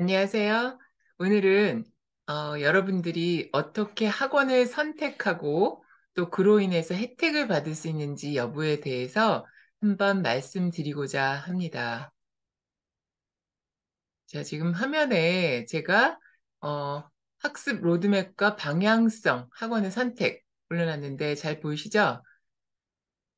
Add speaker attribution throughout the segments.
Speaker 1: 안녕하세요. 오늘은 여러분들이 어떻게 학원을 선택하고 또 그로 인해서 혜택을 받을 수 있는지 여부에 대해서 한번 말씀드리고자 합니다. 자, 지금 화면에 제가 어, 학습 로드맵과 방향성 학원의 선택 올려놨는데 잘 보이시죠?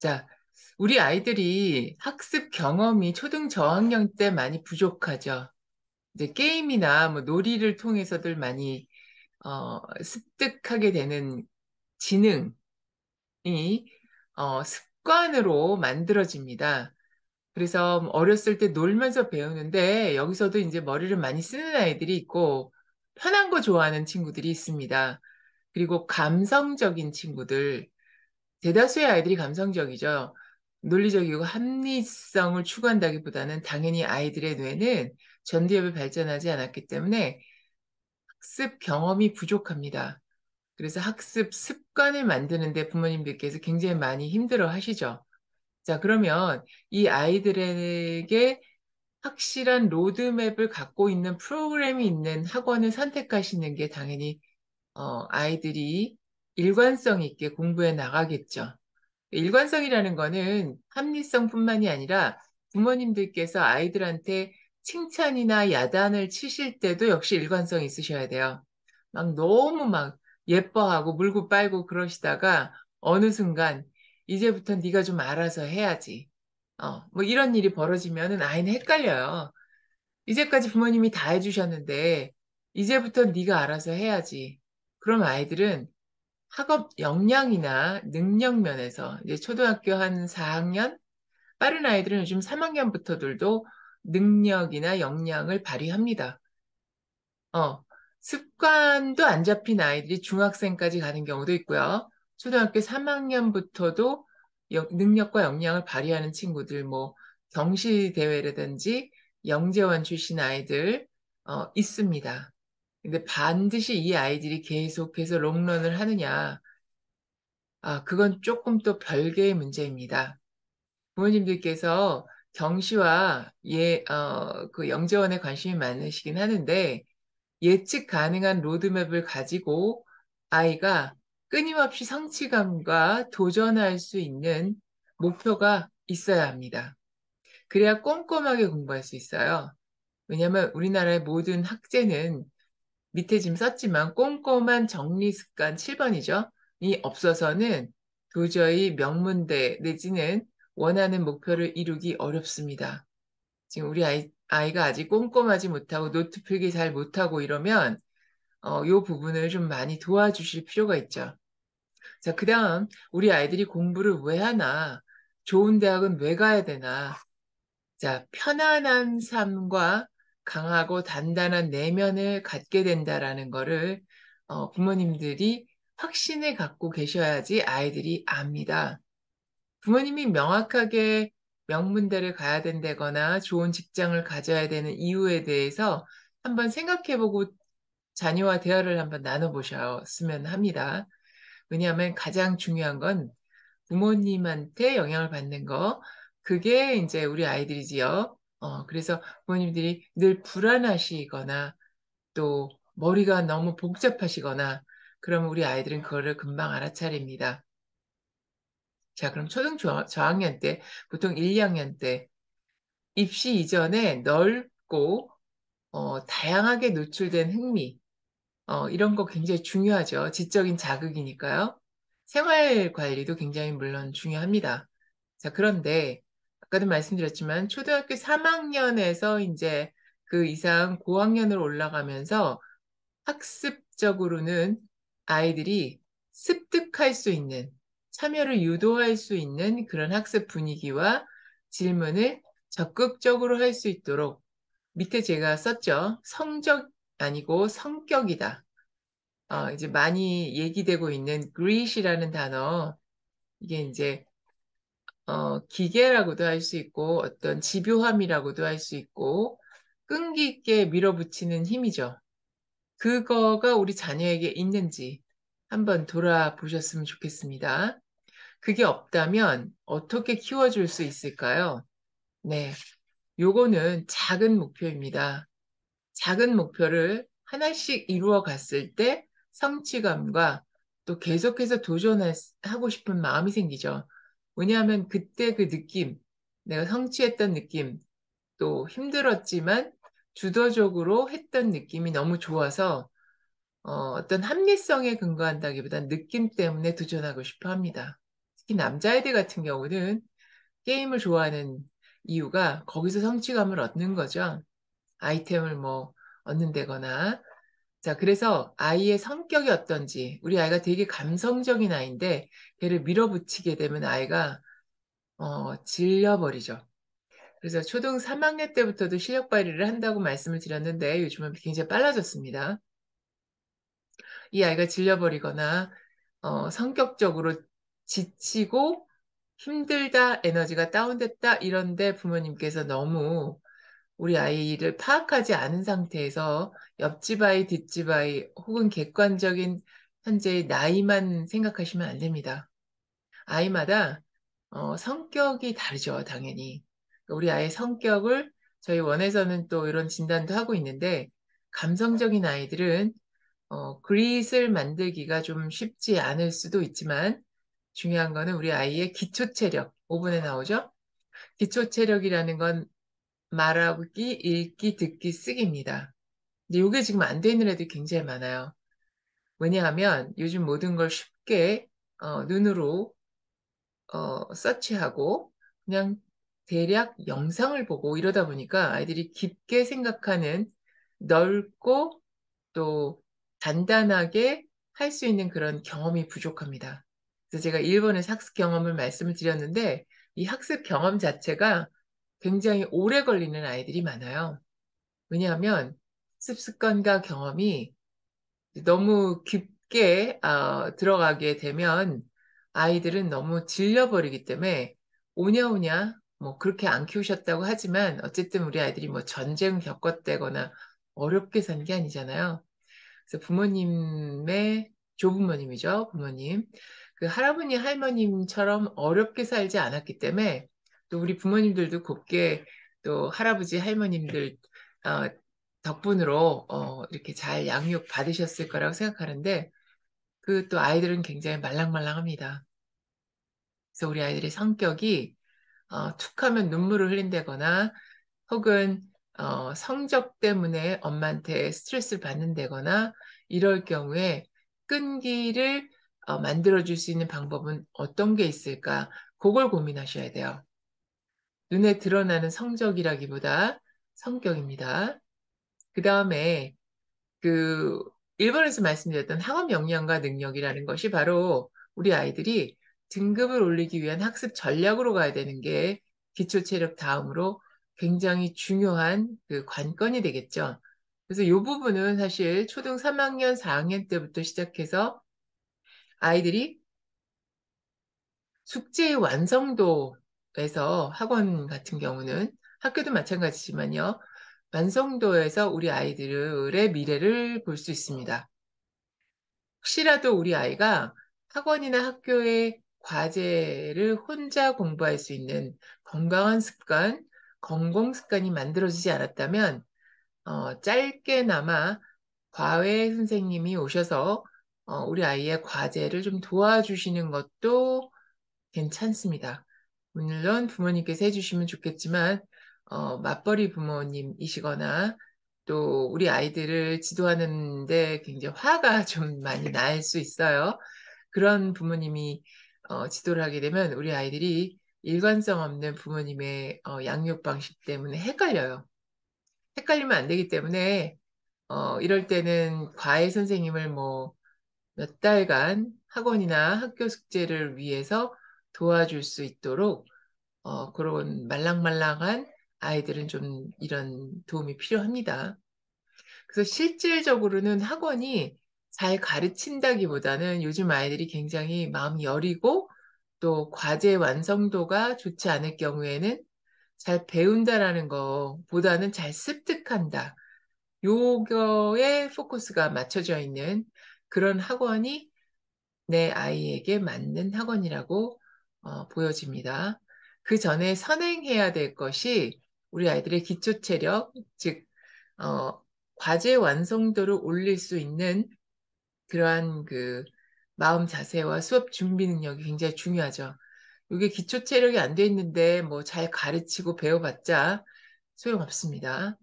Speaker 1: 자, 우리 아이들이 학습 경험이 초등 저학년 때 많이 부족하죠. 이제 게임이나 뭐 놀이를 통해서들 많이 습득하게 되는 지능이 습관으로 만들어집니다. 그래서 어렸을 때 놀면서 배우는데 여기서도 이제 머리를 많이 쓰는 아이들이 있고 편한 거 좋아하는 친구들이 있습니다. 그리고 감성적인 친구들, 대다수의 아이들이 감성적이죠. 논리적이고 합리성을 추구한다기보다는 당연히 아이들의 뇌는 전두엽이 발전하지 않았기 때문에 학습 경험이 부족합니다. 그래서 학습 습관을 만드는데 부모님들께서 굉장히 많이 힘들어 하시죠. 자, 그러면 이 아이들에게 확실한 로드맵을 갖고 있는 프로그램이 있는 학원을 선택하시는 게 당연히 아이들이 일관성 있게 공부해 나가겠죠. 일관성이라는 거는 합리성뿐만이 아니라 부모님들께서 아이들한테 칭찬이나 야단을 치실 때도 역시 일관성 있으셔야 돼요. 막 너무 막 예뻐하고 물고 빨고 그러시다가 어느 순간 이제부터 네가 좀 알아서 해야지. 뭐 이런 일이 벌어지면은 아이는 헷갈려요. 이제까지 부모님이 다 해주셨는데 이제부터 네가 알아서 해야지. 그럼 아이들은 학업 역량이나 능력 면에서 이제 초등학교 한 4학년, 빠른 아이들은 요즘 3학년부터들도 능력이나 역량을 발휘합니다. 습관도 안 잡힌 아이들이 중학생까지 가는 경우도 있고요. 초등학교 3학년부터도 능력과 역량을 발휘하는 친구들, 뭐 경시대회라든지 영재원 출신 아이들 있습니다. 근데 반드시 이 아이들이 계속해서 롱런을 하느냐, 그건 조금 또 별개의 문제입니다. 부모님들께서 경시와 그 영재원에 관심이 많으시긴 하는데 예측 가능한 로드맵을 가지고 아이가 끊임없이 성취감과 도전할 수 있는 목표가 있어야 합니다. 그래야 꼼꼼하게 공부할 수 있어요. 왜냐하면 우리나라의 모든 학제는 밑에 지금 썼지만 꼼꼼한 정리 습관 7번이죠. 이 없어서는 도저히 명문대 내지는 원하는 목표를 이루기 어렵습니다. 지금 우리 아이가 아직 꼼꼼하지 못하고 노트 필기 잘 못하고 이러면 요 부분을 좀 많이 도와주실 필요가 있죠. 자, 그 다음 우리 아이들이 공부를 왜 하나? 좋은 대학은 왜 가야 되나? 자, 편안한 삶과 강하고 단단한 내면을 갖게 된다라는 거를 부모님들이 확신을 갖고 계셔야지 아이들이 압니다. 부모님이 명확하게 명문대를 가야 된다거나 좋은 직장을 가져야 되는 이유에 대해서 한번 생각해보고 자녀와 대화를 한번 나눠보셨으면 합니다. 왜냐하면 가장 중요한 건 부모님한테 영향을 받는 거, 그게 이제 우리 아이들이지요. 그래서 부모님들이 늘 불안하시거나 또 머리가 너무 복잡하시거나 그러면 우리 아이들은 그거를 금방 알아차립니다. 자, 그럼 초등 저학년 때, 보통 1, 2학년 때 입시 이전에 넓고 다양하게 노출된 흥미, 이런 거 굉장히 중요하죠. 지적인 자극이니까요. 생활 관리도 굉장히 물론 중요합니다. 자, 그런데 아까도 말씀드렸지만 초등학교 3학년에서 이제 그 이상 고학년으로 올라가면서 학습적으로는 아이들이 습득할 수 있는, 참여를 유도할 수 있는 그런 학습 분위기와 질문을 적극적으로 할 수 있도록 밑에 제가 썼죠. 성적 아니고 성격이다. 이제 많이 얘기되고 있는 grit이라는 단어, 이게 이제 기계라고도 할 수 있고 어떤 집요함이라고도 할 수 있고 끈기 있게 밀어붙이는 힘이죠. 그거가 우리 자녀에게 있는지 한번 돌아보셨으면 좋겠습니다. 그게 없다면 어떻게 키워줄 수 있을까요? 네, 요거는 작은 목표입니다. 작은 목표를 하나씩 이루어 갔을 때 성취감과 또 계속해서 도전하고 싶은 마음이 생기죠. 왜냐하면 그때 그 느낌, 내가 성취했던 느낌, 또 힘들었지만 주도적으로 했던 느낌이 너무 좋아서 어떤 합리성에 근거한다기보단 느낌 때문에 도전하고 싶어 합니다. 특히 남자애들 같은 경우는 게임을 좋아하는 이유가 거기서 성취감을 얻는 거죠. 아이템을 뭐 얻는다거나. 자, 그래서 아이의 성격이 어떤지, 우리 아이가 되게 감성적인 아이인데 걔를 밀어붙이게 되면 아이가 질려버리죠. 그래서 초등 3학년 때부터도 실력 발휘를 한다고 말씀을 드렸는데 요즘은 굉장히 빨라졌습니다. 이 아이가 질려버리거나 성격적으로 지치고 힘들다, 에너지가 다운됐다 이런데 부모님께서 너무 우리 아이를 파악하지 않은 상태에서 옆집 아이, 뒷집 아이 혹은 객관적인 현재의 나이만 생각하시면 안 됩니다. 아이마다 성격이 다르죠, 당연히. 우리 아이의 성격을 저희 원에서는 또 이런 진단도 하고 있는데 감성적인 아이들은 그릿을 만들기가 좀 쉽지 않을 수도 있지만 중요한 거는 우리 아이의 기초 체력, 5분에 나오죠? 기초 체력이라는 건 말하기, 읽기, 듣기, 쓰기입니다. 근데 이게 지금 안 돼 있는 애들이 굉장히 많아요. 왜냐하면 요즘 모든 걸 쉽게 눈으로 서치하고 그냥 대략 영상을 보고 이러다 보니까 아이들이 깊게 생각하는 넓고 또 단단하게 할 수 있는 그런 경험이 부족합니다. 그래서 제가 일본에서 학습 경험을 말씀을 드렸는데 이 학습 경험 자체가 굉장히 오래 걸리는 아이들이 많아요. 왜냐하면 학습 습관과 경험이 너무 깊게 들어가게 되면 아이들은 너무 질려버리기 때문에 오냐오냐 뭐 그렇게 안 키우셨다고 하지만 어쨌든 우리 아이들이 뭐 전쟁 겪었다거나 어렵게 산 게 아니잖아요. 그래서 부모님의 조부모님이죠, 부모님. 그 할아버니 할머님처럼 어렵게 살지 않았기 때문에 또 우리 부모님들도 곱게 또 할아버지 할머님들 어, 덕분으로 이렇게 잘 양육 받으셨을 거라고 생각하는데 그 또 아이들은 굉장히 말랑말랑합니다. 그래서 우리 아이들의 성격이 툭 하면 눈물을 흘린다거나 혹은 성적 때문에 엄마한테 스트레스를 받는다거나 이럴 경우에 끈기를 만들어줄 수 있는 방법은 어떤 게 있을까? 그걸 고민하셔야 돼요. 눈에 드러나는 성적이라기보다 성격입니다. 그 다음에 그 일본에서 말씀드렸던 학업 역량과 능력이라는 것이 바로 우리 아이들이 등급을 올리기 위한 학습 전략으로 가야 되는 게 기초 체력 다음으로 굉장히 중요한 그 관건이 되겠죠. 그래서 이 부분은 사실 초등 3학년, 4학년 때부터 시작해서 아이들이 숙제의 완성도에서 학원 같은 경우는 학교도 마찬가지지만요. 완성도에서 우리 아이들의 미래를 볼 수 있습니다. 혹시라도 우리 아이가 학원이나 학교의 과제를 혼자 공부할 수 있는 건강한 습관, 건공 습관이 만들어지지 않았다면 짧게나마 과외 선생님이 오셔서 우리 아이의 과제를 좀 도와주시는 것도 괜찮습니다. 물론 부모님께서 해주시면 좋겠지만 맞벌이 부모님이시거나 또 우리 아이들을 지도하는데 굉장히 화가 좀 많이 날 수 있어요. 그런 부모님이 지도를 하게 되면 우리 아이들이 일관성 없는 부모님의 양육 방식 때문에 헷갈려요. 헷갈리면 안 되기 때문에 이럴 때는 과외 선생님을 뭐 몇 달간 학원이나 학교 숙제를 위해서 도와줄 수 있도록 그런 말랑말랑한 아이들은 좀 이런 도움이 필요합니다. 그래서 실질적으로는 학원이 잘 가르친다기보다는 요즘 아이들이 굉장히 마음이 여리고 또 과제 완성도가 좋지 않을 경우에는 잘 배운다라는 것보다는 잘 습득한다. 요거에 포커스가 맞춰져 있는 그런 학원이 내 아이에게 맞는 학원이라고 보여집니다. 그 전에 선행해야 될 것이 우리 아이들의 기초 체력, 즉 과제 완성도를 올릴 수 있는 그러한 그 마음 자세와 수업 준비 능력이 굉장히 중요하죠. 이게 기초 체력이 안 돼 있는데 뭐 잘 가르치고 배워봤자 소용없습니다.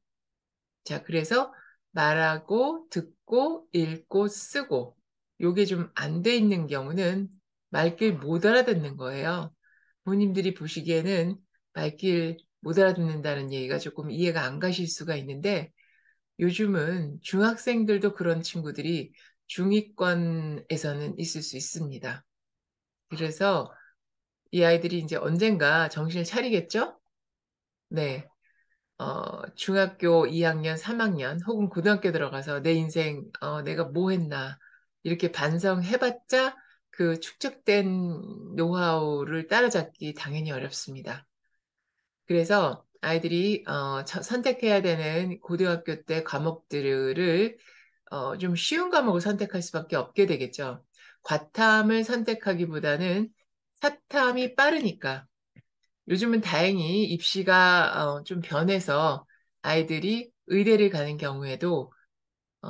Speaker 1: 자, 그래서 말하고 듣고 읽고 쓰고 요게 좀 안 돼 있는 경우는 말귀를 못 알아듣는 거예요. 부모님들이 보시기에는 말귀를 못 알아듣는다는 얘기가 조금 이해가 안 가실 수가 있는데 요즘은 중학생들도 그런 친구들이 중위권에서는 있을 수 있습니다. 그래서 이 아이들이 이제 언젠가 정신을 차리겠죠? 네. 중학교 2학년, 3학년 혹은 고등학교 들어가서 내 인생, 내가 뭐 했나 이렇게 반성해봤자 그 축적된 노하우를 따라잡기 당연히 어렵습니다. 그래서 아이들이 선택해야 되는 고등학교 때 과목들을 좀 쉬운 과목을 선택할 수밖에 없게 되겠죠. 과탐을 선택하기보다는 사탐이 빠르니까 요즘은 다행히 입시가 좀 변해서 아이들이 의대를 가는 경우에도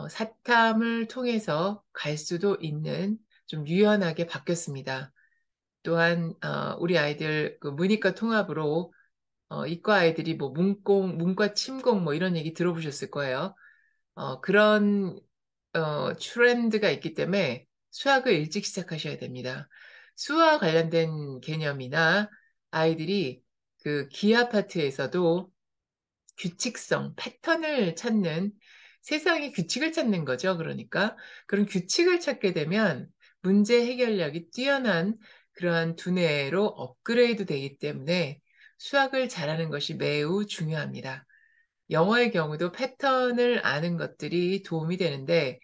Speaker 1: 사탐을 통해서 갈 수도 있는 좀 유연하게 바뀌었습니다. 또한 우리 아이들 그 문이과 통합으로 이과 아이들이 뭐 문공, 문과 침공 뭐 이런 얘기 들어보셨을 거예요. 그런 트렌드가 있기 때문에 수학을 일찍 시작하셔야 됩니다. 수와 관련된 개념이나 아이들이 그 기하 파트에서도 규칙성, 패턴을 찾는 세상의 규칙을 찾는 거죠. 그러니까 그런 규칙을 찾게 되면 문제 해결력이 뛰어난 그러한 두뇌로 업그레이드 되기 때문에 수학을 잘하는 것이 매우 중요합니다. 영어의 경우도 패턴을 아는 것들이 도움이 되는데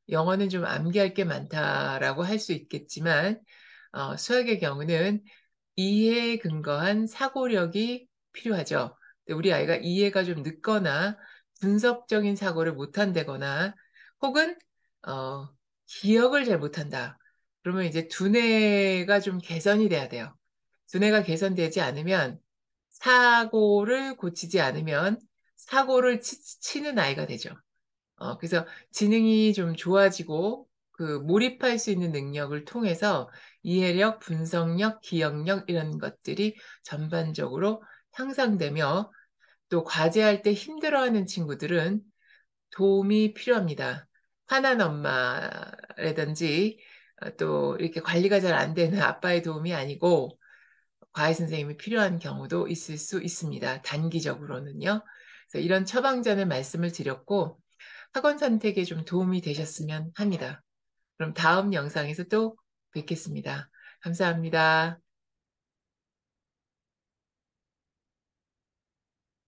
Speaker 1: 영어는 좀 암기할 게 많다라고 할 수 있겠지만 수학의 경우는 이해에 근거한 사고력이 필요하죠. 우리 아이가 이해가 좀 늦거나 분석적인 사고를 못한다거나 혹은 어, 기억을 잘 못한다. 그러면 이제 두뇌가 좀 개선이 돼야 돼요. 두뇌가 개선되지 않으면 사고를 고치지 않으면 사고를 치는 아이가 되죠. 그래서 지능이 좀 좋아지고 그 몰입할 수 있는 능력을 통해서 이해력, 분석력, 기억력 이런 것들이 전반적으로 향상되며 또 과제할 때 힘들어하는 친구들은 도움이 필요합니다. 화난 엄마라든지 또 이렇게 관리가 잘 안 되는 아빠의 도움이 아니고 과외 선생님이 필요한 경우도 있을 수 있습니다. 단기적으로는요. 그래서 이런 처방전을 말씀을 드렸고 학원 선택에 좀 도움이 되셨으면 합니다. 그럼 다음 영상에서 또 뵙겠습니다. 감사합니다.